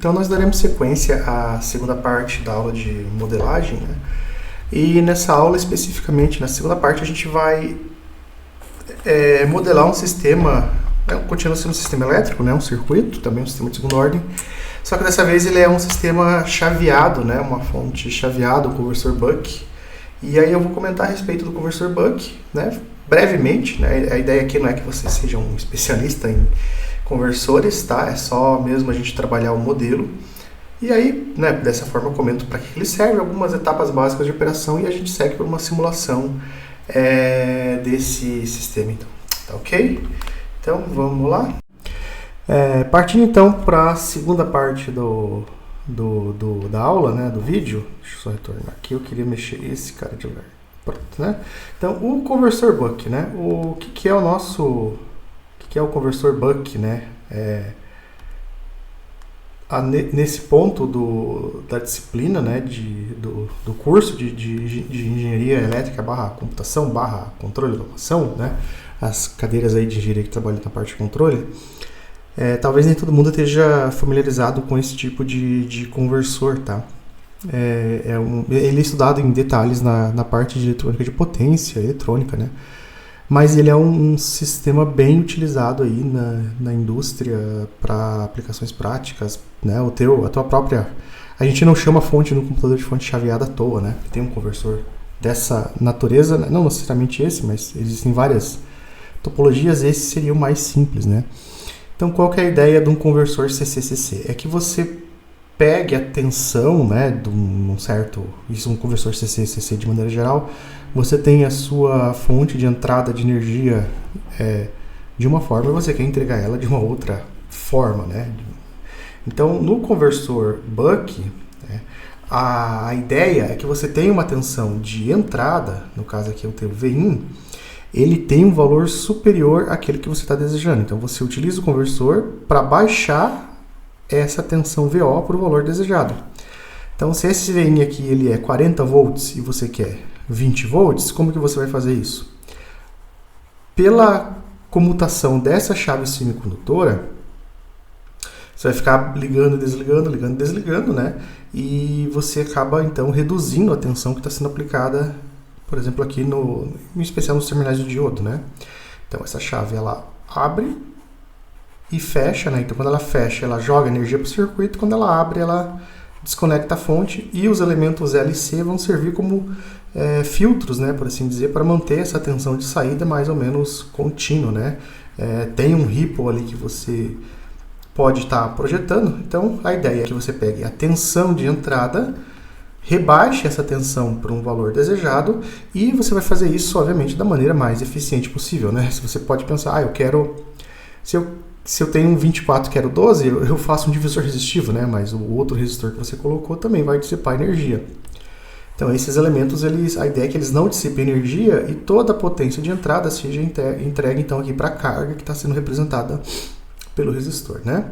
Então nós daremos sequência à segunda parte da aula de modelagem, né? E nessa aula especificamente, na segunda parte, a gente vai modelar um sistema, continua sendo um sistema elétrico, né? Um circuito, também um sistema de segunda ordem, só que dessa vez ele é um sistema chaveado, né? Uma fonte chaveada, um conversor Buck. E aí eu vou comentar a respeito do conversor Buck, né? Brevemente, né? A ideia aqui não é que você seja um especialista em conversores, tá? É só mesmo a gente trabalhar o modelo. E aí, né, dessa forma eu comento para que ele serve, algumas etapas básicas de operação e a gente segue por uma simulação desse sistema, então. Tá ok? Então, vamos lá. Partindo então para a segunda parte da aula, né, do vídeo. Deixa eu só retornar aqui, eu queria mexer esse cara de lugar. Pronto, né? Então, o conversor Buck, né? O que é o nosso... O que é o conversor Buck, né? Nesse ponto da disciplina, né, do curso de engenharia elétrica / computação / controle de automação, né, as cadeiras aí de engenharia que trabalham na parte de controle, talvez nem todo mundo esteja familiarizado com esse tipo de conversor, tá? Ele é estudado em detalhes na parte de eletrônica de potência, eletrônica, né? Mas ele é um sistema bem utilizado aí na indústria para aplicações práticas, né? A tua própria... A gente não chama a fonte no computador de fonte chaveada à toa, né? Tem um conversor dessa natureza, não necessariamente esse, mas existem várias topologias, esse seria o mais simples, né? Então, qual que é a ideia de um conversor CC/CC? É que você pegue a tensão, né, de um certo... Isso é um conversor CC/CC de maneira geral. Você tem a sua fonte de entrada de energia de uma forma e você quer entregar ela de uma outra forma, né? Então, no conversor Buck, né, a ideia é que você tenha uma tensão de entrada, no caso aqui eu tenho Vin, ele tem um valor superior àquele que você está desejando. Então, você utiliza o conversor para baixar essa tensão VO para o valor desejado. Então, se esse Vin aqui ele é 40 volts e você quer 20 volts, como que você vai fazer isso? Pela comutação dessa chave semicondutora, você vai ficar ligando, desligando, né? E você acaba, então, reduzindo a tensão que está sendo aplicada, por exemplo, aqui em especial nos terminais de diodo, né? Então, essa chave, ela abre e fecha, né? Então, quando ela fecha, ela joga energia para o circuito, quando ela abre, ela desconecta a fonte e os elementos L e C vão servir como filtros, né, por assim dizer, para manter essa tensão de saída mais ou menos contínua, né? Tem um ripple ali que você pode estar projetando, então a ideia é que você pegue a tensão de entrada, rebaixe essa tensão para um valor desejado e você vai fazer isso, obviamente, da maneira mais eficiente possível, né? Se você pode pensar, eu quero... Se eu tenho um 24 e quero 12, eu faço um divisor resistivo, né? Mas o outro resistor que você colocou também vai dissipar energia. Então, esses elementos, a ideia é que eles não dissipem energia e toda a potência de entrada seja entregue, então, aqui para a carga que está sendo representada pelo resistor, né?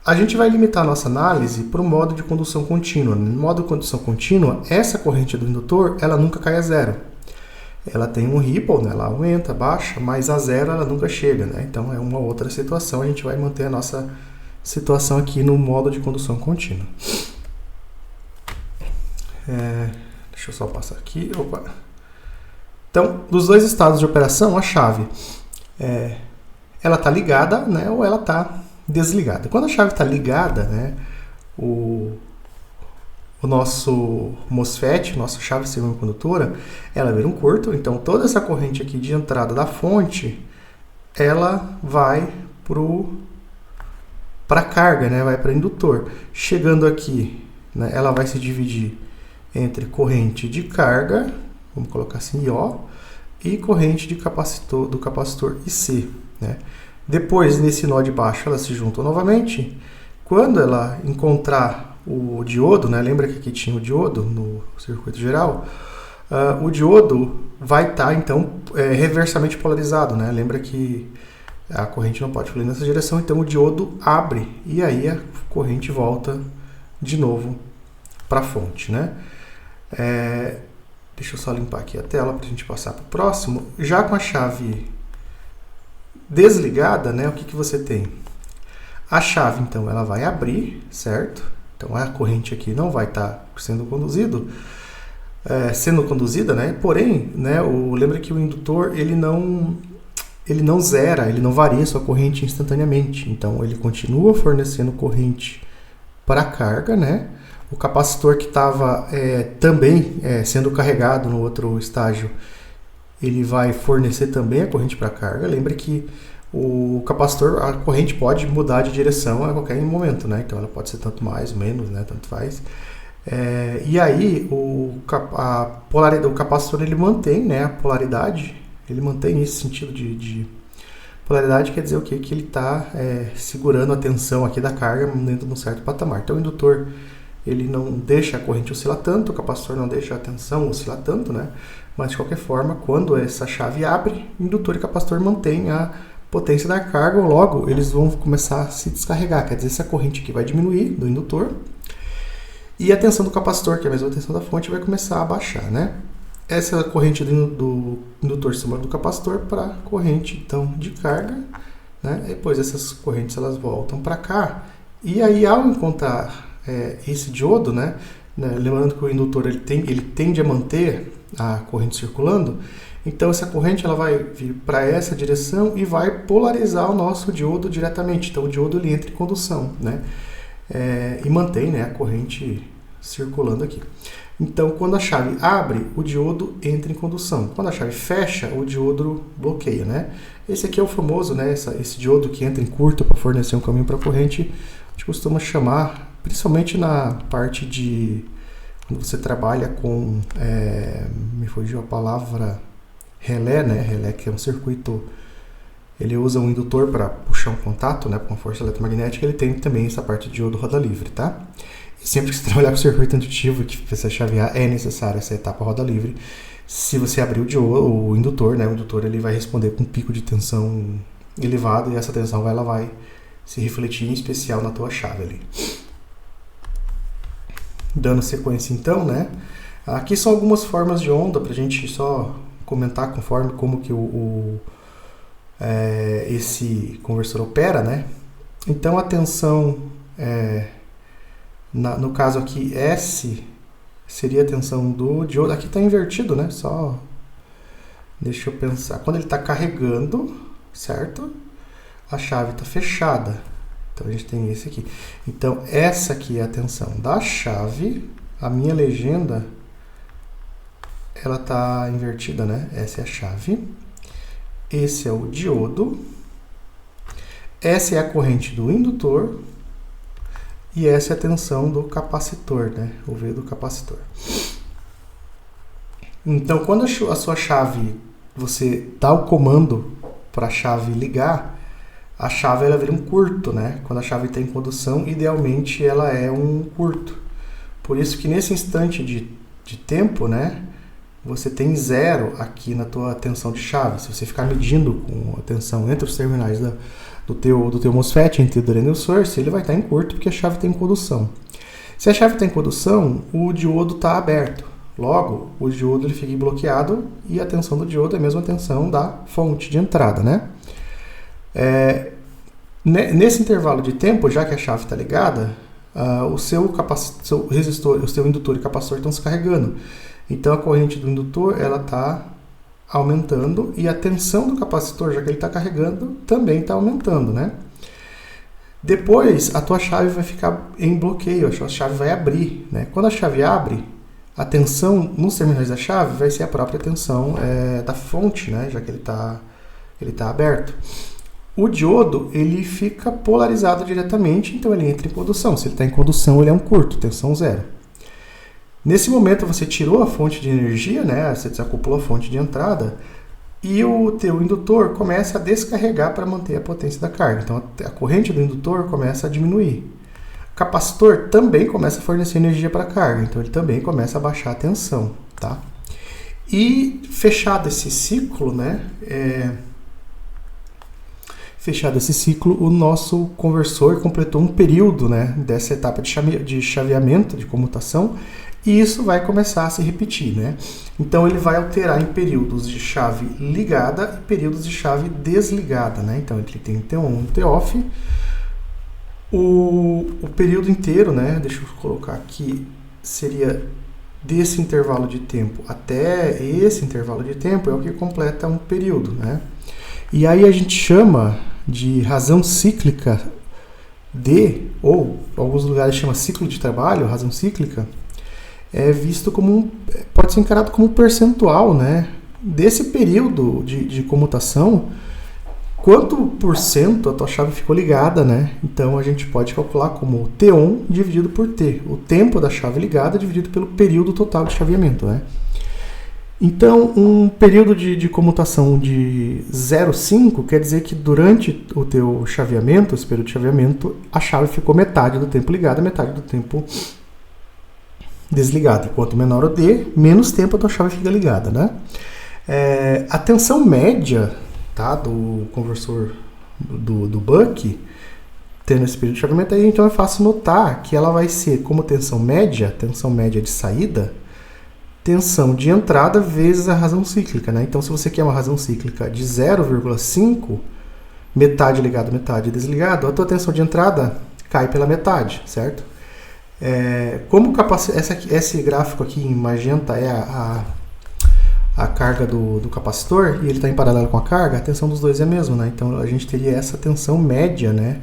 A gente vai limitar a nossa análise para o modo de condução contínua. No modo de condução contínua, essa corrente do indutor, ela nunca cai a zero. Ela tem um ripple, né? Ela aumenta, baixa, mas a zero ela nunca chega, né? Então é uma outra situação, a gente vai manter a nossa situação aqui no modo de condução contínua. Deixa eu só passar aqui. Opa. Então, dos dois estados de operação, a chave ela está ligada, né? Ou ela está desligada. Quando a chave está ligada, né? O nosso MOSFET, nossa chave semicondutora, ela vira um curto, então toda essa corrente aqui de entrada da fonte, ela vai para a carga, né? Vai para o indutor. Chegando aqui, né? Ela vai se dividir entre corrente de carga, vamos colocar assim, IO, e corrente do capacitor IC, né? Depois, nesse nó de baixo, elas se juntam novamente. Quando ela encontrar o diodo, né? Lembra que aqui tinha o diodo no circuito geral? O diodo vai estar, então, reversamente polarizado, né? Lembra que a corrente não pode fluir nessa direção, então o diodo abre e aí a corrente volta de novo para a fonte, né? Deixa eu só limpar aqui a tela para a gente passar para o próximo. Já com a chave desligada, né? O que você tem? A chave, então, ela vai abrir, certo? Então, a corrente aqui não vai estar sendo conduzida, né? Porém, né, lembra que o indutor ele não zera, ele não varia sua corrente instantaneamente. Então, ele continua fornecendo corrente para a carga, né? O capacitor que estava também sendo carregado no outro estágio, ele vai fornecer também a corrente para a carga. Lembra que o capacitor, a corrente pode mudar de direção a qualquer momento, né? Então ela pode ser tanto mais, menos, né? Tanto faz. E aí o capacitor ele mantém, né, a polaridade, ele mantém esse sentido de polaridade, quer dizer o quê? Que ele está segurando a tensão aqui da carga dentro de um certo patamar. Então o indutor ele não deixa a corrente oscilar tanto, o capacitor não deixa a tensão oscilar tanto, né? Mas de qualquer forma, quando essa chave abre, indutor e capacitor mantêm a potência da carga, ou logo eles vão começar a se descarregar, quer dizer, essa corrente aqui vai diminuir do indutor e a tensão do capacitor, que é a mesma tensão da fonte, vai começar a baixar, né? Essa é a corrente do indutor acima do capacitor para a corrente então de carga, né? Depois essas correntes elas voltam para cá e aí ao encontrar esse diodo, né? Lembrando que o indutor ele tende a manter a corrente circulando, então essa corrente ela vai vir para essa direção e vai polarizar o nosso diodo diretamente. Então o diodo ele entra em condução, né? E mantém, né, a corrente circulando aqui. Então quando a chave abre, o diodo entra em condução. Quando a chave fecha, o diodo bloqueia, né? Esse aqui é o famoso, né, esse diodo que entra em curto para fornecer um caminho para a corrente. A gente costuma chamar, principalmente na parte de quando você trabalha com, me fugiu a palavra, relé, né? Relé que é um circuito, ele usa um indutor para puxar um contato, né, com uma força eletromagnética, ele tem também essa parte de diodo roda livre, tá? E sempre que você trabalhar com circuito indutivo que precisa chavear, é necessária essa etapa roda livre. Se você abrir o indutor, né, o indutor ele vai responder com um pico de tensão elevado e essa tensão ela vai se refletir em especial na tua chave ali. Dando sequência então, né? Aqui são algumas formas de onda para a gente só comentar conforme como que esse conversor opera, né? Então a tensão, no caso aqui S seria a tensão do diodo. Aqui está invertido, né? Só deixa eu pensar. Quando ele está carregando, certo? A chave está fechada. Então a gente tem esse aqui. Então essa aqui é a tensão da chave. A minha legenda ela está invertida, né? Essa é a chave. Esse é o diodo. Essa é a corrente do indutor. E essa é a tensão do capacitor, né? O V do capacitor. Então quando a sua chave, você dá o comando para a chave ligar, a chave ela vira um curto, né? Quando a chave está em condução, idealmente ela é um curto. Por isso que nesse instante de tempo, né, você tem 0 aqui na tua tensão de chave. Se você ficar medindo com a tensão entre os terminais do teu MOSFET, entre o drain e o source, ele vai estar em curto porque a chave está em condução. Se a chave está em condução, o diodo está aberto. Logo, o diodo ele fica bloqueado e a tensão do diodo é a mesma tensão da fonte de entrada, né? Nesse intervalo de tempo, já que a chave está ligada, o seu resistor, o seu indutor e capacitor estão se carregando. Então a corrente do indutor ela está aumentando e a tensão do capacitor, já que ele está carregando, também está aumentando, né? Depois a tua chave vai ficar em bloqueio, a chave vai abrir, né? Quando a chave abre, a tensão nos terminais da chave vai ser a própria tensão da fonte, né? Já que ele tá aberto. O diodo ele fica polarizado diretamente, então ele entra em condução. Se ele está em condução, ele é um curto, tensão 0. Nesse momento você tirou a fonte de energia, né? Você desacoplou a fonte de entrada e o teu indutor começa a descarregar para manter a potência da carga. Então a corrente do indutor começa a diminuir. O capacitor também começa a fornecer energia para a carga, então ele também começa a baixar a tensão, tá? E fechado esse ciclo, né? Fechado esse ciclo, o nosso conversor completou um período, né, dessa etapa de chaveamento, de comutação, e isso vai começar a se repetir, né? Então ele vai alterar em períodos de chave ligada e períodos de chave desligada, né? Então ele tem T on e T off. O período inteiro, né, deixa eu colocar aqui, seria desse intervalo de tempo até esse intervalo de tempo é o que completa um período, né? E aí a gente chama de razão cíclica ou em alguns lugares chama ciclo de trabalho, razão cíclica, é visto como pode ser encarado como um percentual, né, desse período de comutação, quanto por cento a tua chave ficou ligada, né? Então a gente pode calcular como T1 dividido por T, o tempo da chave ligada dividido pelo período total de chaveamento, né? Então, um período de comutação de 0,5 quer dizer que durante o teu chaveamento, esse período de chaveamento, a chave ficou metade do tempo ligada, metade do tempo desligada. Quanto menor o D, menos tempo a tua chave fica ligada, né? A tensão média, tá, do conversor do Buck, tendo esse período de chaveamento, aí então é fácil notar que ela vai ser como tensão média de saída, tensão de entrada vezes a razão cíclica, né? Então, se você quer uma razão cíclica de 0,5, metade ligado, metade desligado, a tua tensão de entrada cai pela metade, certo? Como esse gráfico aqui em magenta é a carga do capacitor, e ele está em paralelo com a carga, a tensão dos dois é a mesma, né? Então a gente teria essa tensão média, né?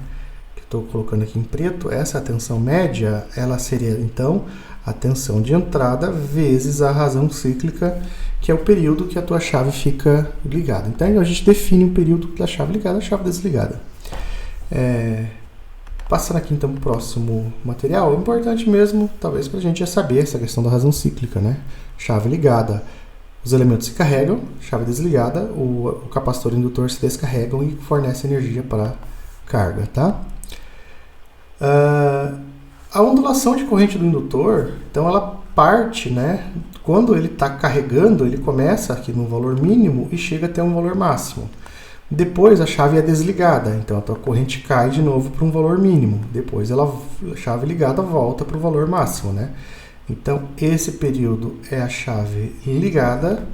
Que estou colocando aqui em preto, essa tensão média, ela seria então a tensão de entrada vezes a razão cíclica, que é o período que a tua chave fica ligada. Então a gente define o período da chave ligada, a chave desligada. Passando aqui então para o próximo material, é importante mesmo, talvez, para a gente já saber essa questão da razão cíclica, né? Chave ligada, os elementos se carregam, chave desligada, o capacitor e o indutor se descarregam e fornecem energia para a carga, tá? A ondulação de corrente do indutor, então ela parte, né? Quando ele está carregando, ele começa aqui no valor mínimo e chega até um valor máximo. Depois a chave é desligada, então a tua corrente cai de novo para um valor mínimo. Depois a chave ligada volta para o valor máximo, né? Então esse período é a chave ligada,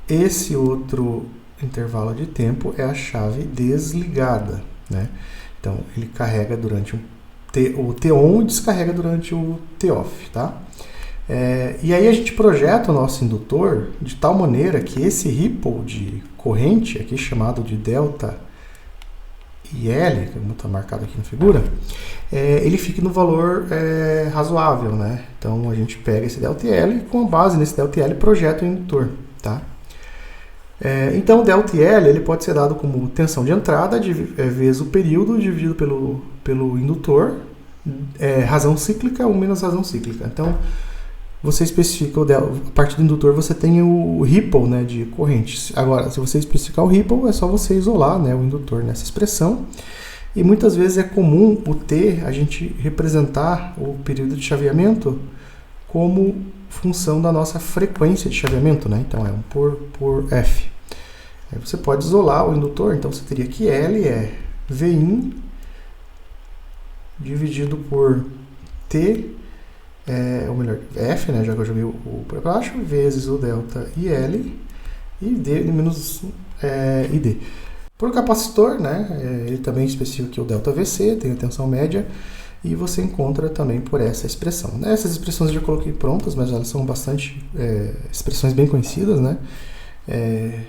esse outro intervalo de tempo é a chave desligada, né? Então ele carrega durante o T-on e descarrega durante o T-off, tá? E aí a gente projeta o nosso indutor de tal maneira que esse ripple de corrente, aqui chamado de delta IL, como está marcado aqui na figura, ele fique no valor razoável, né? Então a gente pega esse delta IL e com base nesse delta IL projeta o indutor, tá? Então o delta IL ele pode ser dado como tensão de entrada vezes o período dividido pelo indutor, razão cíclica ou menos razão cíclica. Então você especifica a parte do indutor, você tem o ripple, né, de corrente. Agora, se você especificar o ripple, é só você isolar, né, o indutor nessa expressão. E muitas vezes é comum o T, a gente representar o período de chaveamento como função da nossa frequência de chaveamento, né? Então é 1 por F. Aí você pode isolar o indutor, então você teria que L é Vin dividido por T, ou melhor, F, né, já que eu joguei o para baixo, vezes o delta IL e D menos ID. Por capacitor, né, ele também especifica que o delta VC tem a tensão média e você encontra também por essa expressão. Essas expressões eu já coloquei prontas, mas elas são bastante expressões bem conhecidas, né? É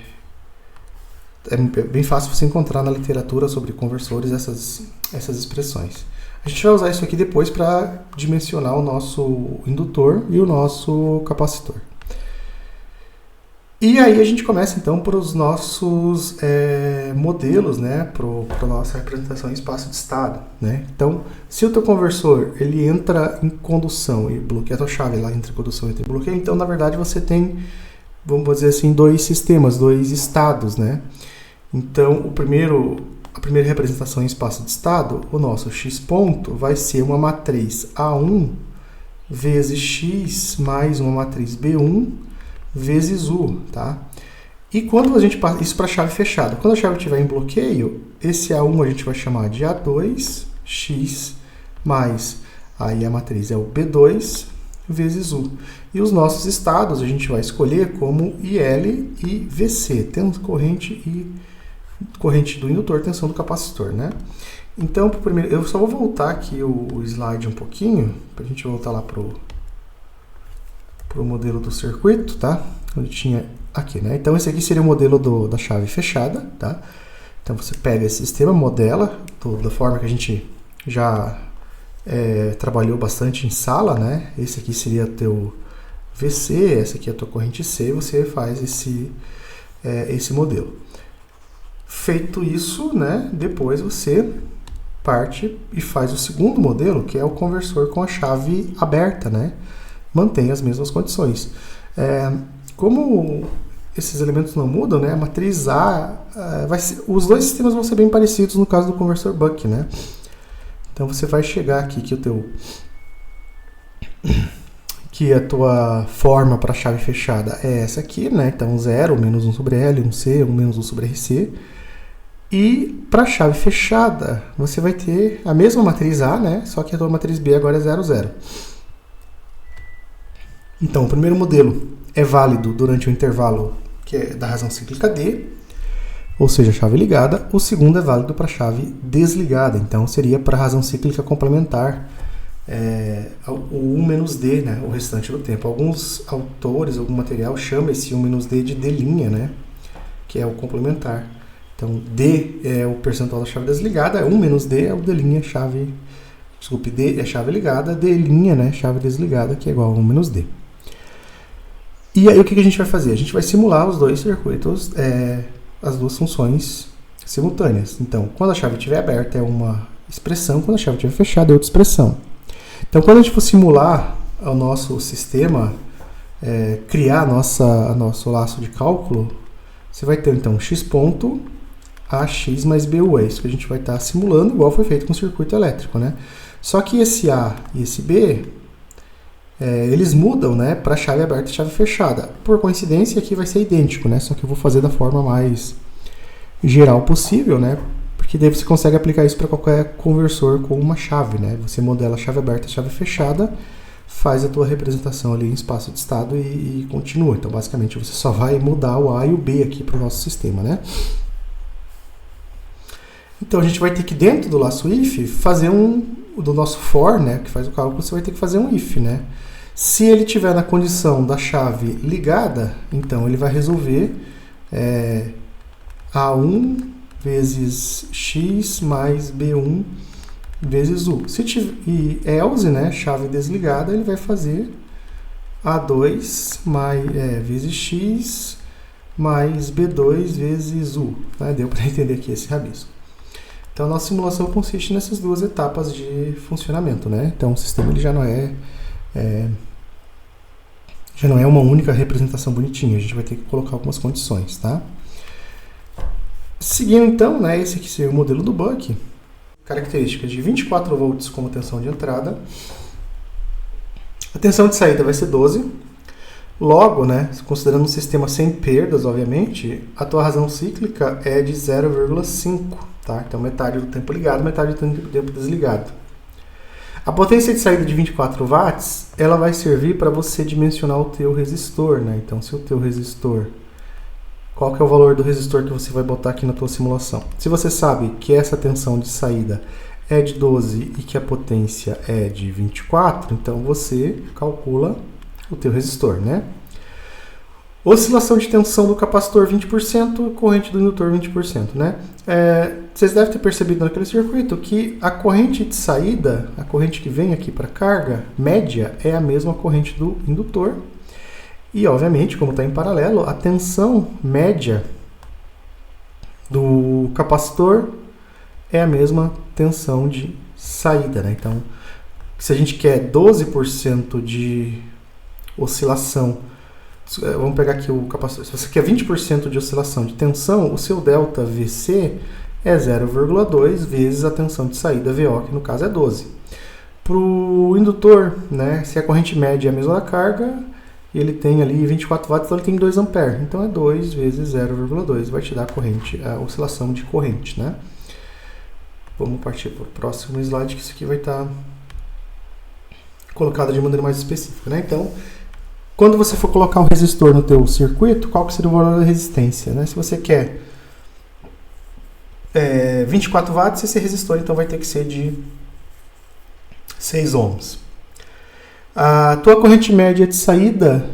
bem fácil você encontrar na literatura sobre conversores essas expressões. A gente vai usar isso aqui depois para dimensionar o nosso indutor e o nosso capacitor. E aí a gente começa então para os nossos modelos, né, para a nossa representação em espaço de estado, né? Então, se o teu conversor ele entra em condução e bloqueia a tua chave lá entre condução e bloqueio, então na verdade você tem, vamos dizer assim, dois sistemas, dois estados, né? Então, a primeira representação em espaço de estado, o nosso x ponto vai ser uma matriz A1 vezes x mais uma matriz B1 vezes U, tá? E quando a gente passa isso para a chave fechada, quando a chave estiver em bloqueio, esse A1 a gente vai chamar de A2x mais, aí a matriz é o B2 vezes U. E os nossos estados a gente vai escolher como IL e VC, temos corrente do indutor, tensão do capacitor, né? Então, primeiro, eu só vou voltar aqui o slide um pouquinho, para a gente voltar lá pro modelo do circuito, tá? Onde tinha aqui, né? Então, esse aqui seria o modelo da chave fechada, tá? Então, você pega esse sistema, modela da forma que a gente já trabalhou bastante em sala, né? Esse aqui seria teu VC, essa aqui é a tua corrente C, você faz esse modelo. Feito isso, né? Depois você parte e faz o segundo modelo, que é o conversor com a chave aberta, né? Mantém as mesmas condições. Como esses elementos não mudam, né? A matriz A, os dois sistemas vão ser bem parecidos no caso do conversor Buck, né? Então você vai chegar aqui que a tua forma para a chave fechada é essa aqui, né? Então 0, menos 1 sobre L, 1C, 1 menos 1 sobre RC. E para a chave fechada, você vai ter a mesma matriz A, né? Só que a tua matriz B agora é 0, 0. Então, o primeiro modelo é válido durante o intervalo que é da razão cíclica D, ou seja, a chave ligada. O segundo é válido para a chave desligada, então seria para a razão cíclica complementar, o 1 menos D, né? O restante do tempo. Alguns autores, algum material, chama esse 1 menos D de D', né? Que é o complementar. Então, D é o percentual da chave desligada, 1 menos D é o D', chave... Desculpe, D é chave ligada, D', né, chave desligada, que é igual a 1 menos D. E aí o que a gente vai fazer? A gente vai simular os dois circuitos, as duas funções simultâneas. Então, quando a chave estiver aberta é uma expressão, quando a chave estiver fechada é outra expressão. Então, quando a gente for simular o nosso sistema, criar nosso laço de cálculo, você vai ter então x ponto AX mais BU, é isso que a gente vai estar simulando, igual foi feito com o circuito elétrico, né? Só que esse A e esse B, eles mudam, né, para chave aberta e chave fechada. Por coincidência, aqui vai ser idêntico, né? Só que eu vou fazer da forma mais geral possível, né? Porque daí você consegue aplicar isso para qualquer conversor com uma chave, né? Você modela a chave aberta e chave fechada, faz a tua representação ali em espaço de estado e continua. Então, basicamente, você só vai mudar o A e o B aqui para o nosso sistema, né? Então, a gente vai ter que, dentro do laço if, fazer do nosso for, né, que faz o cálculo, você vai ter que fazer um if, né? Se ele estiver na condição da chave ligada, então ele vai resolver A1 vezes x mais B1 vezes U. Se tiver, e else, né, chave desligada, ele vai fazer A2 vezes x mais B2 vezes U. Né? Deu para entender aqui esse rabisco. Então, a nossa simulação consiste nessas duas etapas de funcionamento, né? Então, o sistema ele já não é uma única representação bonitinha. A gente vai ter que colocar algumas condições, tá? Seguindo, então, né, esse aqui seria o modelo do Buck. Características de 24 volts como tensão de entrada. A tensão de saída vai ser 12. Logo, né, considerando um sistema sem perdas, obviamente, a tua razão cíclica é de 0,5. Tá? Então, metade do tempo ligado, metade do tempo desligado. A potência de saída de 24 watts, ela vai servir para você dimensionar o teu resistor, né? Então, se o teu resistor... Qual que é o valor do resistor que você vai botar aqui na tua simulação? Se você sabe que essa tensão de saída é de 12 e que a potência é de 24, então você calcula o teu resistor, né? Oscilação de tensão do capacitor 20%, corrente do indutor 20%, né? Vocês devem ter percebido naquele circuito que a corrente de saída, a corrente que vem aqui para a carga média, é a mesma corrente do indutor. E, obviamente, como está em paralelo, a tensão média do capacitor é a mesma tensão de saída, né? Então, se a gente quer 12% de oscilação, vamos pegar aqui o capacitor, se você quer 20% de oscilação de tensão, o seu delta VC é 0,2 vezes a tensão de saída VO, que no caso é 12. Para o indutor, né, se a corrente média é a mesma da carga, ele tem ali 24 watts, então ele tem 2 amperes. Então é 2 vezes 0,2, vai te dar a oscilação de corrente, né? Vamos partir para o próximo slide, que isso aqui vai estar colocado de maneira mais específica, né? Então, quando você for colocar um resistor no teu circuito, qual que seria o valor da resistência, né? Se você quer 24 watts, esse resistor então vai ter que ser de 6 ohms. A tua corrente média de saída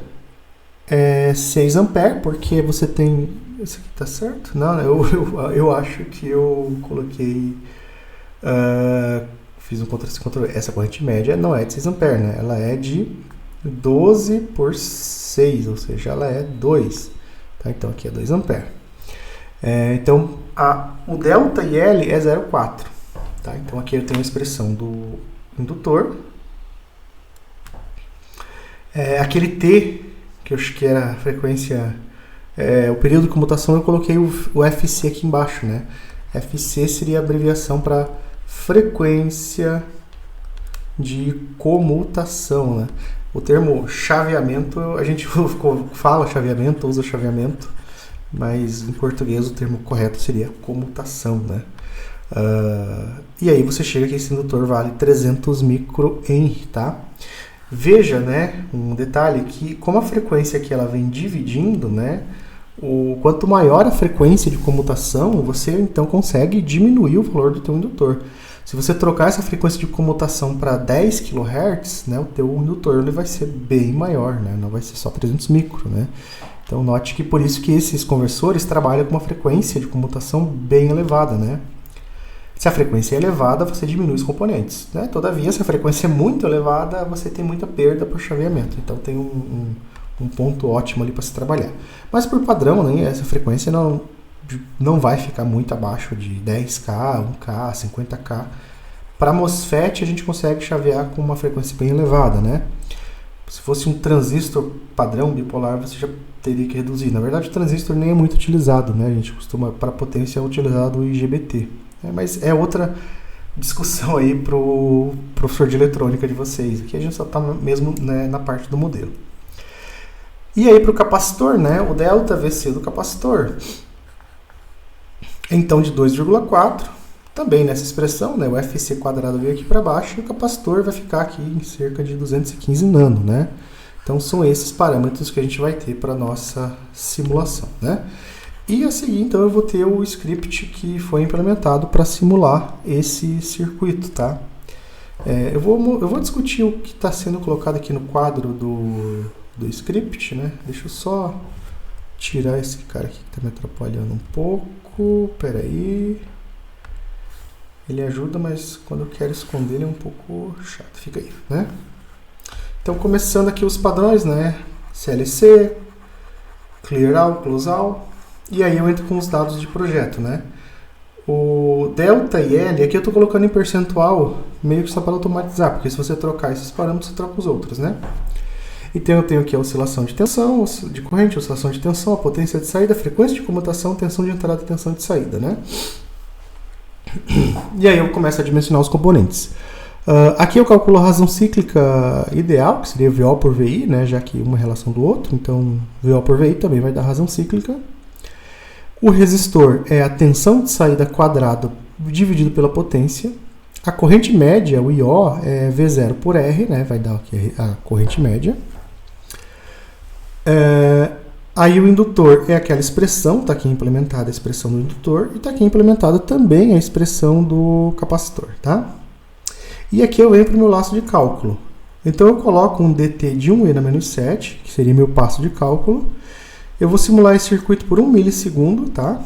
é 6 ampere, porque você tem... Isso aqui tá certo? Não, eu acho que eu coloquei... fiz um Ctrl+C, essa corrente média não é de 6 ampere, né? Ela é de 12 por 6, ou seja, ela é 2. Tá? Então aqui é 2 ampere. Então o delta IL é 0,4. Tá? Então aqui eu tenho a expressão do indutor. Aquele T, que eu acho que era a frequência, o período de comutação, eu coloquei o FC aqui embaixo, né? FC seria a abreviação para frequência de comutação, né? O termo chaveamento, a gente fala chaveamento, usa chaveamento, mas em português o termo correto seria comutação, né? E aí você chega que esse indutor vale 300 microhenry, tá? Veja, né, um detalhe que como a frequência aqui ela vem dividindo, né, quanto maior a frequência de comutação, você então consegue diminuir o valor do teu indutor. Se você trocar essa frequência de comutação para 10 kHz, né, o teu indutor ele vai ser bem maior, né, não vai ser só 300 micro, né. Então note que por isso que esses conversores trabalham com uma frequência de comutação bem elevada, né. Se a frequência é elevada, você diminui os componentes, né? Todavia, se a frequência é muito elevada, você tem muita perda por chaveamento. Então tem um ponto ótimo ali para se trabalhar. Mas por padrão, né, essa frequência não vai ficar muito abaixo de 10K, 1K, 50K. Para MOSFET, a gente consegue chavear com uma frequência bem elevada, né? Se fosse um transistor padrão bipolar, você já teria que reduzir. Na verdade, o transistor nem é muito utilizado, né? A gente costuma, para potência, utilizar o IGBT. Mas é outra discussão aí para o professor de eletrônica de vocês. Aqui a gente só está mesmo, né, na parte do modelo. E aí para o capacitor, né, o delta VC do capacitor, então de 2,4, também nessa expressão, né, o FC quadrado veio aqui para baixo e o capacitor vai ficar aqui em cerca de 215 nano, né? Então são esses parâmetros que a gente vai ter para a nossa simulação, né? E a seguir, então, eu vou ter o script que foi implementado para simular esse circuito, tá? Eu vou discutir o que está sendo colocado aqui no quadro do script, né? Deixa eu só tirar esse cara aqui que está me atrapalhando um pouco. Pera aí. Ele ajuda, mas quando eu quero esconder ele é um pouco chato. Fica aí, né? Então, começando aqui os padrões, né? CLC, Clear All, Close All. E aí eu entro com os dados de projeto, né? O delta e L, aqui eu estou colocando em percentual, meio que só para automatizar, porque se você trocar esses parâmetros, você troca os outros, né? Então eu tenho aqui a oscilação de tensão, de corrente, oscilação de tensão, a potência de saída, a frequência de comutação, tensão de entrada e tensão de saída, né? E aí eu começo a dimensionar os componentes. Aqui eu calculo a razão cíclica ideal, que seria VO por VI, né? Já que uma é relação do outro, então VO por VI também vai dar razão cíclica. O resistor é a tensão de saída quadrado dividido pela potência. A corrente média, o IO, é V0 por R, né? Vai dar aqui a corrente média. Aí o indutor é aquela expressão, está aqui implementada a expressão do indutor, e está aqui implementada também a expressão do capacitor, tá? E aqui eu entro no laço de cálculo. Então eu coloco um dt de 1e⁻⁷, que seria meu passo de cálculo. Eu vou simular esse circuito por 1 milissegundo, tá?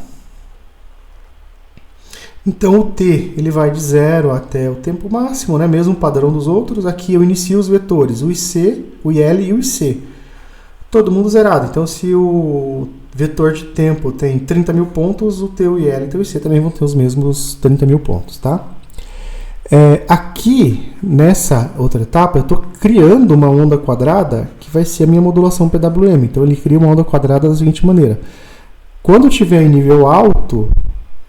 Então o t ele vai de 0 até o tempo máximo, né? Mesmo padrão dos outros. Aqui eu inicio os vetores, o IC, o IL e o IC. Todo mundo zerado. Então se o vetor de tempo tem 30 mil pontos, o teu IL e o teu IC também vão ter os mesmos 30 mil pontos, tá? Aqui, nessa outra etapa, eu estou criando uma onda quadrada que vai ser a minha modulação PWM. Então, ele cria uma onda quadrada da seguinte maneira. Quando estiver em nível alto,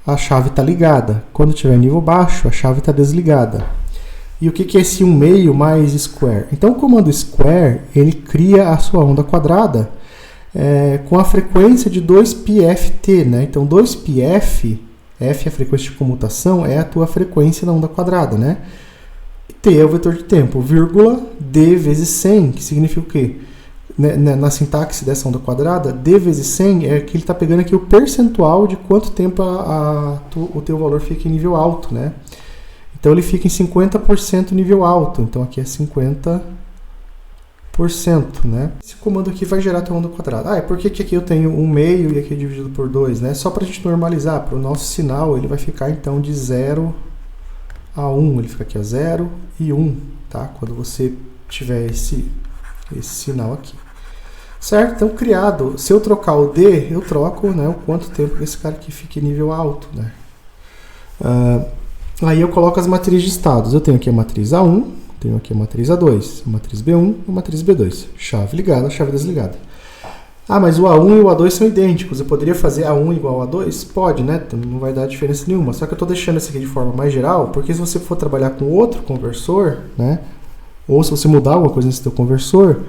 a chave está ligada. Quando estiver em nível baixo, a chave está desligada. E o que é esse 1/2 mais square? Então, o comando square, ele cria a sua onda quadrada com a frequência de 2πft, né? Então, 2πf... F é a frequência de comutação, é a tua frequência na onda quadrada, né? T é o vetor de tempo, vírgula, D vezes 100, que significa o quê? na sintaxe dessa onda quadrada, d vezes 100 é que ele está pegando aqui o percentual de quanto tempo o teu valor fica em nível alto, né? Então ele fica em 50% nível alto, então aqui é 50%, né? Esse comando aqui vai gerar a tua onda quadrada. É porque aqui eu tenho 1/2 e aqui dividido por 2, né? Só para a gente normalizar, para o nosso sinal ele vai ficar então de 0 a 1, ele fica aqui a 0 e 1, tá? Quando você tiver esse sinal aqui. Certo? Então, criado, se eu trocar o D, eu troco, né, o quanto tempo esse cara aqui fica em nível alto, né? Aí eu coloco as matrizes de estados. Eu tenho aqui a matriz A1, tenho aqui a matriz A2, a matriz B1 e a matriz B2. Chave ligada, chave desligada. Ah, mas o A1 e o A2 são idênticos. Eu poderia fazer A1 igual a A2? Pode, né? Não vai dar diferença nenhuma. Só que eu estou deixando isso aqui de forma mais geral, porque se você for trabalhar com outro conversor, né? Ou se você mudar alguma coisa nesse teu conversor,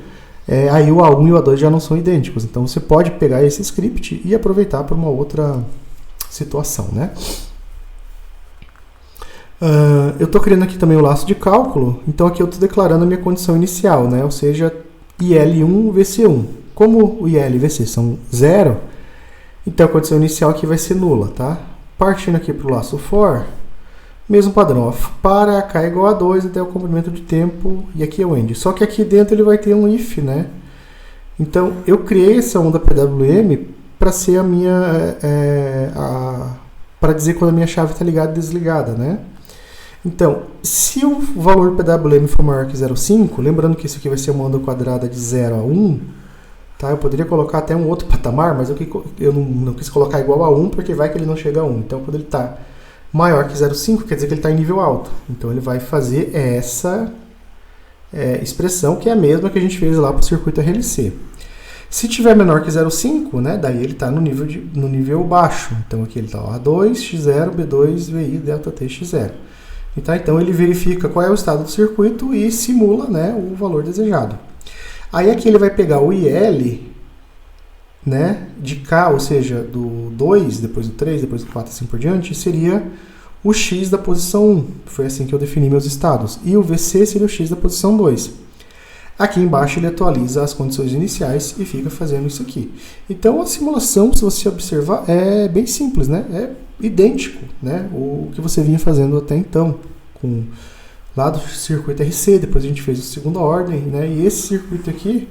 aí o A1 e o A2 já não são idênticos. Então você pode pegar esse script e aproveitar para uma outra situação, né? Eu estou criando aqui também o laço de cálculo. Então aqui eu estou declarando a minha condição inicial, né? Ou seja, IL1 VC1. Como o IL e VC são 0, então a condição inicial aqui vai ser nula, tá? Partindo aqui para o laço for, mesmo padrão, ó, para k igual a 2 até o comprimento de tempo, e aqui é o end. Só que aqui dentro ele vai ter um if, né? Então, eu criei essa onda PWM para ser a minha, para dizer quando a minha chave está ligada ou desligada, né? Então, se o valor PWM for maior que 0,5, lembrando que isso aqui vai ser uma onda quadrada de 0 a 1, tá? Eu poderia colocar até um outro patamar, mas eu não quis colocar igual a 1, porque vai que ele não chega a 1. Então, quando ele está maior que 0,5, quer dizer que ele está em nível alto. Então, ele vai fazer essa expressão, que é a mesma que a gente fez lá para o circuito RLC. Se tiver menor que 0,5, né, daí ele está no nível baixo. Então, aqui ele está A2, X0, B2, VI, delta T, X0. Então, ele verifica qual é o estado do circuito e simula, né, o valor desejado. Aí aqui ele vai pegar o IL, né, de K, ou seja, do 2, depois do 3, depois do 4, assim por diante, seria o X da posição 1. Foi assim que eu defini meus estados. E o VC seria o X da posição 2. Aqui embaixo ele atualiza as condições iniciais e fica fazendo isso aqui. Então a simulação, se você observar, é bem simples, né? É idêntico, né, o que você vinha fazendo até então, com lá do circuito RC, depois a gente fez a segunda ordem, né, e esse circuito aqui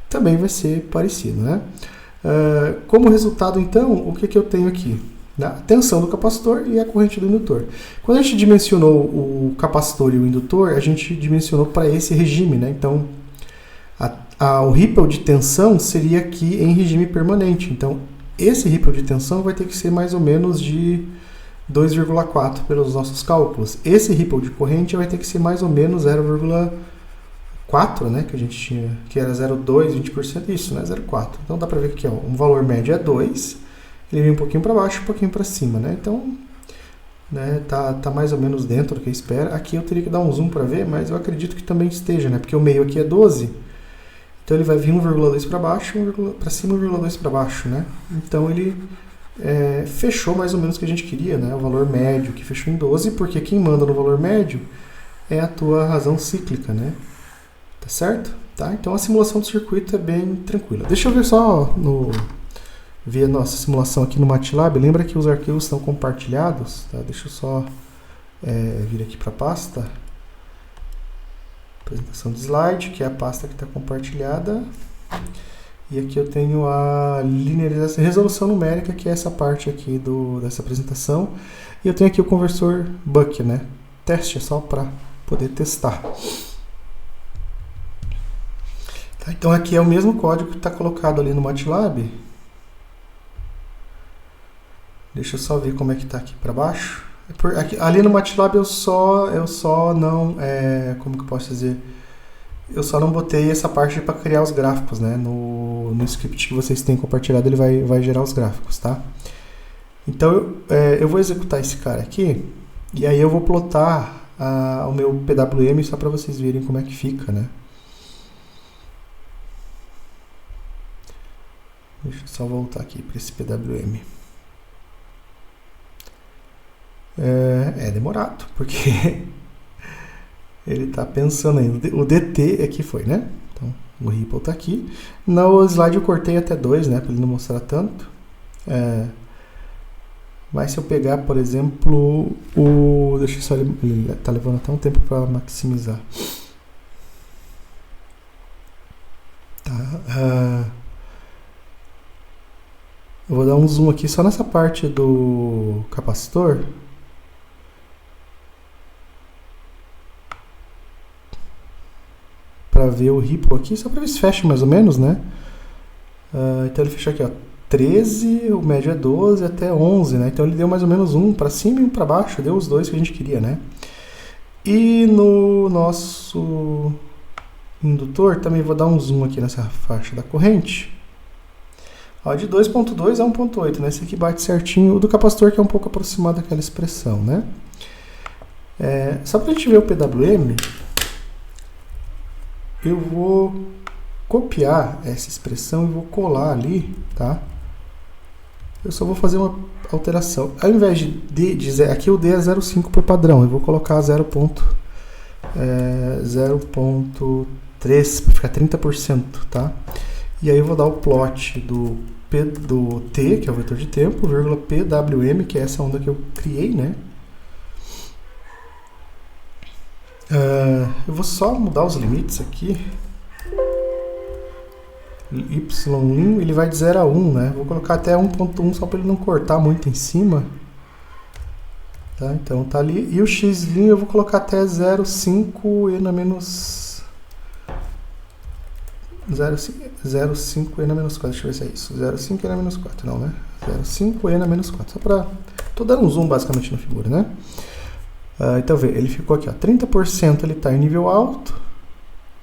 também vai ser parecido, né? Como resultado, então, o que eu tenho aqui? A tensão do capacitor e a corrente do indutor. Quando a gente dimensionou o capacitor e o indutor, a gente dimensionou para esse regime, né? Então, o ripple de tensão seria aqui em regime permanente. Então, esse ripple de tensão vai ter que ser mais ou menos de 2,4 pelos nossos cálculos. Esse ripple de corrente vai ter que ser mais ou menos 0,4, né, que a gente tinha, que era 0,2, 20%, isso, né, 0,4. Então dá para ver que aqui, ó, um valor médio é 2, ele vem um pouquinho para baixo, um pouquinho para cima, né? Então, né, tá mais ou menos dentro do que eu espero. Aqui eu teria que dar um zoom para ver, mas eu acredito que também esteja, né, porque o meio aqui é 12. Então ele vai vir 1,2 para baixo, para cima, 1,2 para baixo, né? Então ele fechou mais ou menos o que a gente queria, né? O valor médio que fechou em 12, porque quem manda no valor médio é a tua razão cíclica, né? Tá certo? Tá? Então a simulação do circuito é bem tranquila. Deixa eu ver só ver a nossa simulação aqui no MATLAB. Lembra que os arquivos estão compartilhados, tá? Deixa eu só vir aqui para a pasta. Apresentação de slide, que é a pasta que está compartilhada. E aqui eu tenho a linearização, resolução numérica, que é essa parte aqui dessa apresentação. E eu tenho aqui o conversor Buck, né? Teste, é só para poder testar. Tá, então aqui é o mesmo código que está colocado ali no MATLAB. Deixa eu só ver como é que está aqui para baixo. Ali no MATLAB eu só não, como que eu posso dizer? Eu só não botei essa parte para criar os gráficos, né? No script que vocês têm compartilhado, ele vai gerar os gráficos, tá? Então, eu vou executar esse cara aqui, e aí eu vou plotar o meu PWM só para vocês verem como é que fica, né? Deixa eu só voltar aqui para esse PWM. É demorado, porque Ele tá pensando ainda. O DT aqui foi, né? Então, o Ripple tá aqui. No slide eu cortei até 2, né? Para ele não mostrar tanto. Mas se eu pegar, por exemplo, deixa eu só... Ele tá levando até um tempo para maximizar. Tá. Eu vou dar um zoom aqui só nessa parte do capacitor. Para ver o Ripple aqui, só para ver se fecha mais ou menos, né? Então ele fechou aqui, ó, 13, o médio é 12 até 11, né? Então ele deu mais ou menos um para cima e um para baixo, deu os dois que a gente queria, né? E no nosso indutor, também vou dar um zoom aqui nessa faixa da corrente. Ó, de 2.2 a 1.8, né? Esse aqui bate certinho. O do capacitor que é um pouco aproximado daquela expressão, né? Só para a gente ver o PWM, eu vou copiar essa expressão e vou colar ali, tá? Eu só vou fazer uma alteração. Ao invés de dizer, aqui o D é 0,5 por padrão, eu vou colocar 0.3 para ficar 30%, tá? E aí eu vou dar o plot do T, que é o vetor de tempo, vírgula PWM, que é essa onda que eu criei, né? Eu vou só mudar os limites aqui. Y', ele vai de 0 a 1, né? Vou colocar até 1.1 só para ele não cortar muito em cima. Tá? Então tá ali. E o X' eu vou colocar até 0,5 e na menos... 0,5 e na menos 4. Deixa eu ver se é isso. 0,5 e na menos 4, não, né? 0,5 e na menos 4. Só para... Tô dando um zoom basicamente na figura, né? Então, vê, ele ficou aqui, ó, 30% ele está em nível alto,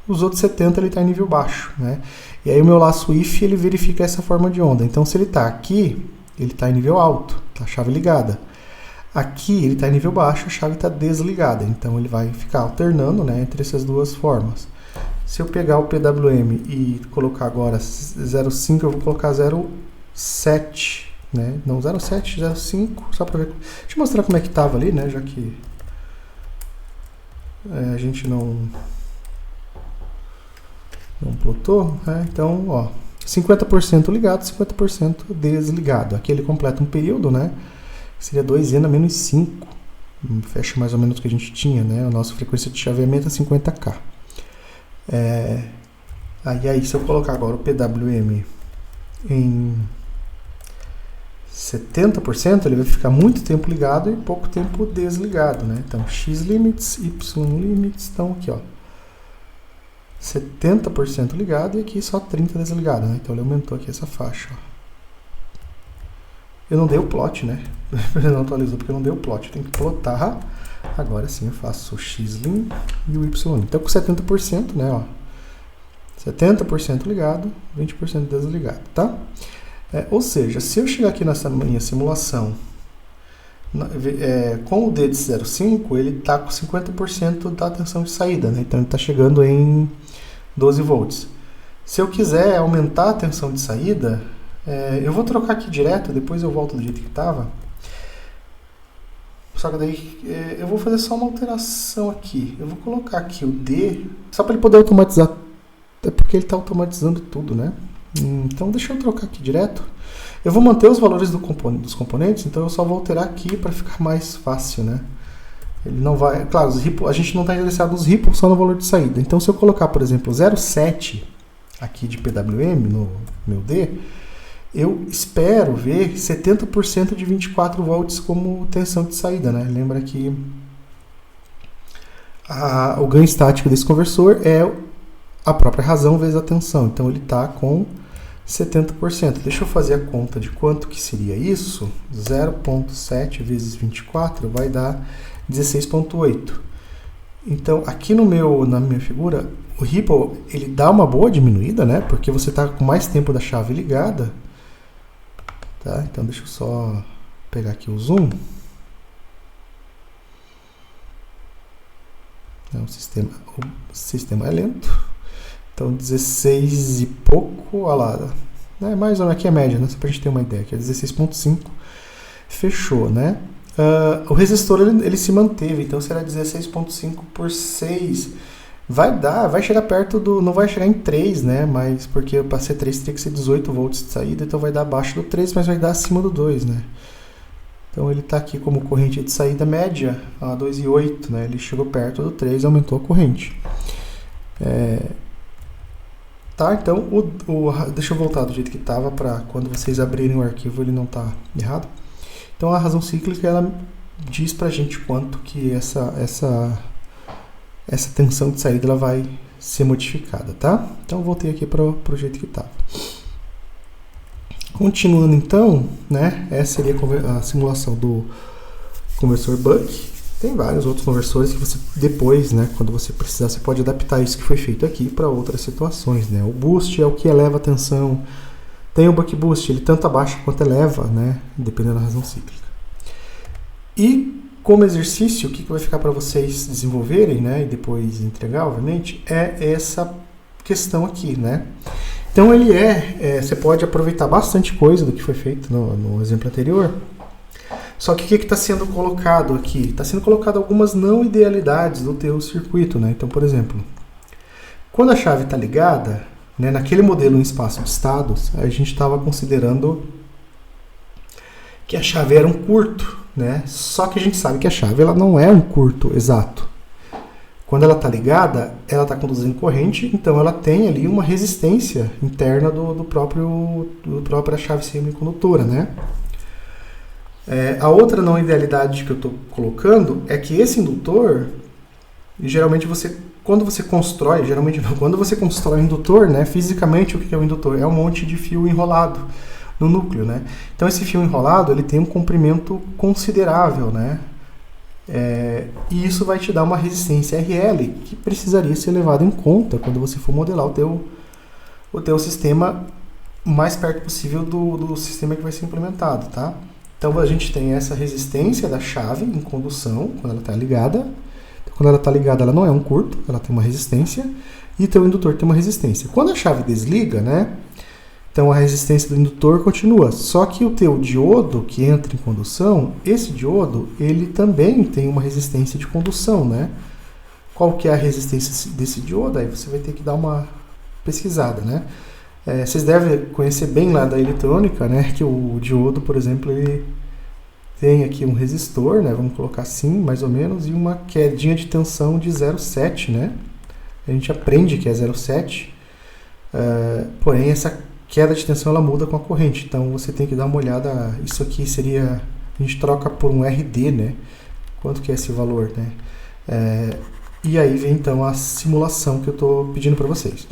os outros 70% ele está em nível baixo, né? E aí o meu laço if, ele verifica essa forma de onda. Então, se ele está aqui, ele está em nível alto, tá a chave ligada. Aqui, ele está em nível baixo, a chave está desligada. Então, ele vai ficar alternando, né, entre essas duas formas. Se eu pegar o PWM e colocar agora 0,5, eu vou colocar 0,7, né? Não, 0,7, 0,5, só para ver. Deixa eu mostrar como é que estava ali, né, já que... a gente não plotou, né? Então, ó, 50% ligado, 50% desligado. Aqui ele completa um período, né? Seria 2N a menos 5. Fecha mais ou menos o que a gente tinha, né? A nossa frequência de chaveamento é 50K. Aí, se eu colocar agora o PWM em 70%, ele vai ficar muito tempo ligado e pouco tempo desligado, né? Então, X limits, Y limits, estão aqui, ó. 70% ligado e aqui só 30% desligado, né? Então, ele aumentou aqui essa faixa, ó. Eu não dei o plot, né? Ele não atualizou porque eu não dei o plot. Tem que plotar. Agora sim eu faço o X lim e o Y lim. Então, com 70%, né, ó. 70% ligado, 20% desligado, tá? Ou seja, se eu chegar aqui nessa minha simulação com o D de 0,5, ele está com 50% da tensão de saída, né? Então ele está chegando em 12 volts. Se eu quiser aumentar a tensão de saída, eu vou trocar aqui direto, depois eu volto do jeito que estava. Só que daí eu vou fazer só uma alteração aqui. Eu vou colocar aqui o D, só para ele poder automatizar, é porque ele está automatizando tudo, né? Então deixa eu trocar aqui direto. Eu vou manter os valores dos componentes, então eu só vou alterar aqui para ficar mais fácil, né? Ele não vai... Claro, os Ripple, a gente não está interessado nos Ripple, só no valor de saída. Então se eu colocar, por exemplo, 0,7 aqui de PWM no meu D, eu espero ver 70% de 24 volts como tensão de saída, né? Lembra que o ganho estático desse conversor é a própria razão vezes a tensão. Então ele está com 70%. Deixa eu fazer a conta de quanto que seria isso. 0,7 vezes 24 vai dar 16,8. Então aqui na minha figura, o Ripple ele dá uma boa diminuída, né? Porque você está com mais tempo da chave ligada. Tá? Então deixa eu só pegar aqui o zoom. O sistema é lento. Então 16 e pouco, olha lá, né? Mais ou menos aqui é a média, né? Só pra gente ter uma ideia, aqui é 16,5, fechou, né? o resistor ele se manteve, então será 16.5 por 6. Vai chegar perto do... Não vai chegar em 3, né? Mas porque para ser 3 teria que ser 18 volts de saída, então vai dar abaixo do 3, mas vai dar acima do 2, né? Então ele está aqui como corrente de saída média, a 2,8, né? Ele chegou perto do 3 e aumentou a corrente. Tá, então, deixa eu voltar do jeito que estava para quando vocês abrirem o arquivo ele não tá errado. Então a razão cíclica, ela diz pra gente quanto que essa tensão de saída ela vai ser modificada, tá? Então eu voltei aqui para o jeito que estava. Continuando então, né? Essa seria a simulação do conversor Buck. Tem vários outros conversores que você depois, né, quando você precisar, você pode adaptar isso que foi feito aqui para outras situações, né? O boost é o que eleva a tensão. Tem o buck boost, ele tanto abaixa quanto eleva, né, dependendo da razão cíclica. E como exercício, o que vai ficar para vocês desenvolverem, né, e depois entregar, obviamente, é essa questão aqui, né? Então ele você pode aproveitar bastante coisa do que foi feito no exemplo anterior. Só que o que está sendo colocado aqui? Está sendo colocado algumas não idealidades do teu circuito, né? Então, por exemplo, quando a chave está ligada, né, naquele modelo em espaço de estados, a gente estava considerando que a chave era um curto, né? Só que a gente sabe que a chave ela não é um curto exato. Quando ela está ligada, ela está conduzindo corrente, então ela tem ali uma resistência interna do própria chave semicondutora, né? A outra não idealidade que eu estou colocando é que esse indutor, geralmente quando você constrói um indutor, né, fisicamente o que é um indutor? É um monte de fio enrolado no núcleo, né? Então esse fio enrolado ele tem um comprimento considerável, né? E isso vai te dar uma resistência RL que precisaria ser levada em conta quando você for modelar o teu sistema mais perto possível do sistema que vai ser implementado, tá? Então a gente tem essa resistência da chave em condução quando ela está ligada. Então, quando ela está ligada, ela não é um curto, ela tem uma resistência e o teu indutor tem uma resistência. Quando a chave desliga, né? Então a resistência do indutor continua. Só que o teu diodo que entra em condução, esse diodo, ele também tem uma resistência de condução, né? Qual que é a resistência desse diodo? Aí você vai ter que dar uma pesquisada, né? Vocês devem conhecer bem lá da eletrônica, né? Que o diodo, por exemplo, ele tem aqui um resistor, né? Vamos colocar assim, mais ou menos, e uma quedinha de tensão de 0,7, né? A gente aprende que é 0,7, porém essa queda de tensão ela muda com a corrente, então você tem que dar uma olhada. Isso aqui seria, a gente troca por um RD, né? Quanto que é esse valor, né? E aí vem então a simulação que eu estou pedindo para vocês.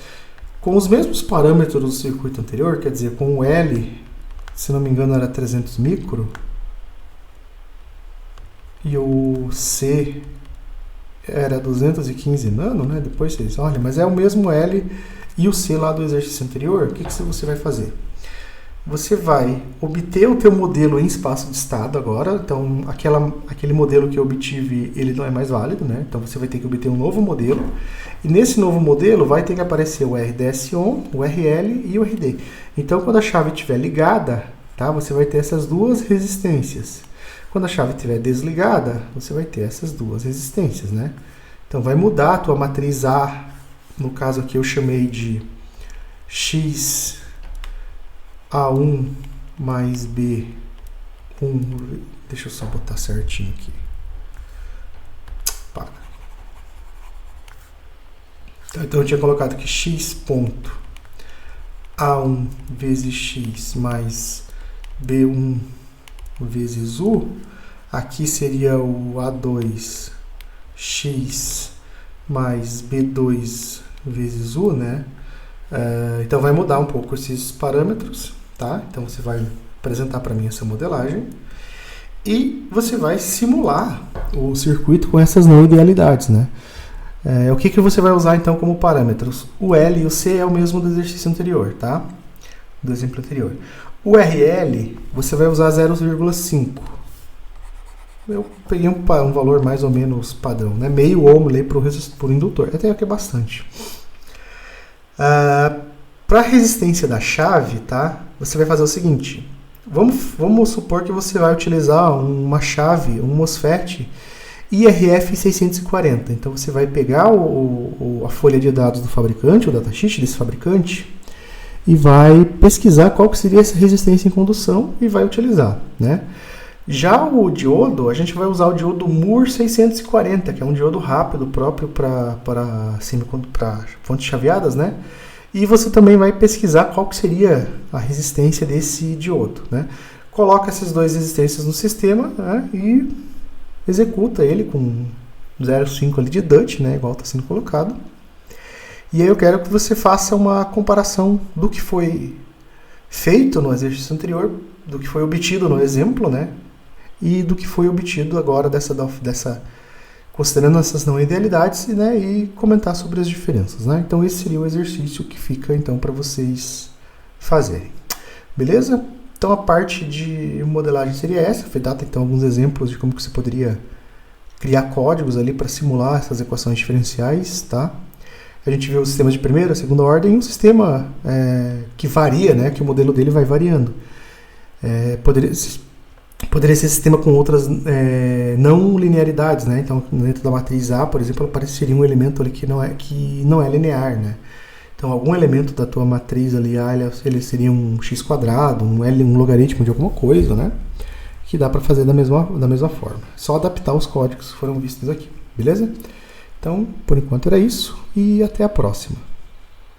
Com os mesmos parâmetros do circuito anterior, quer dizer, com o L, se não me engano era 300 micro, e o C era 215 nano, né? Depois vocês olham, mas é o mesmo L e o C lá do exercício anterior. O que você vai fazer? Você vai obter o teu modelo em espaço de estado agora, então aquele modelo que eu obtive, ele não é mais válido, né? Então você vai ter que obter um novo modelo, e nesse novo modelo vai ter que aparecer o RDS-on, o RL e o RD. Então quando a chave estiver ligada, tá? Você vai ter essas duas resistências. Quando a chave estiver desligada, você vai ter essas duas resistências, né? Então vai mudar a tua matriz A, no caso aqui eu chamei de X A1 mais B1, deixa eu só botar certinho aqui. Para. Então eu tinha colocado aqui X ponto A1 vezes X mais B1 vezes U. Aqui seria o A2 X mais B2 vezes U, né? Então vai mudar um pouco esses parâmetros. Tá? Então você vai apresentar para mim essa modelagem e você vai simular o circuito com essas não idealidades, né? O que você vai usar então como parâmetros? O L e o C é o mesmo do exercício anterior, tá? Do exemplo anterior. O RL você vai usar 0,5. Eu peguei um valor mais ou menos padrão, né? Meio ohm por indutor, até que é bastante. Para a resistência da chave, tá? Você vai fazer o seguinte: Vamos supor que você vai utilizar uma chave, um MOSFET IRF 640. Então você vai pegar a folha de dados do fabricante, o datasheet desse fabricante, e vai pesquisar qual que seria essa resistência em condução e vai utilizar, né? Já o diodo, a gente vai usar o diodo Moore 640, que é um diodo rápido próprio para fontes chaveadas, né? E você também vai pesquisar qual que seria a resistência desse diodo, né? Coloca essas duas resistências no sistema, né? E executa ele com 0,5 ali de DUT, né? Igual está sendo colocado. E aí eu quero que você faça uma comparação do que foi feito no exercício anterior, do que foi obtido no exemplo, né? E do que foi obtido agora considerando essas não idealidades, né? E comentar sobre as diferenças, né? Então esse seria o exercício que fica então para vocês fazerem. Beleza? Então a parte de modelagem seria essa. Foi dado então alguns exemplos de como que você poderia criar códigos ali para simular essas equações diferenciais, tá? A gente vê o sistema de primeira, segunda ordem e um sistema que varia, né? Que o modelo dele vai variando. Poderia ser sistema com outras não linearidades, né? Então, dentro da matriz A, por exemplo, apareceria um elemento ali que não é linear, né? Então, algum elemento da tua matriz ali A, ele seria um x quadrado, um logaritmo de alguma coisa, né? Que dá para fazer da mesma forma. Só adaptar os códigos que foram vistos aqui, beleza? Então, por enquanto era isso e até a próxima.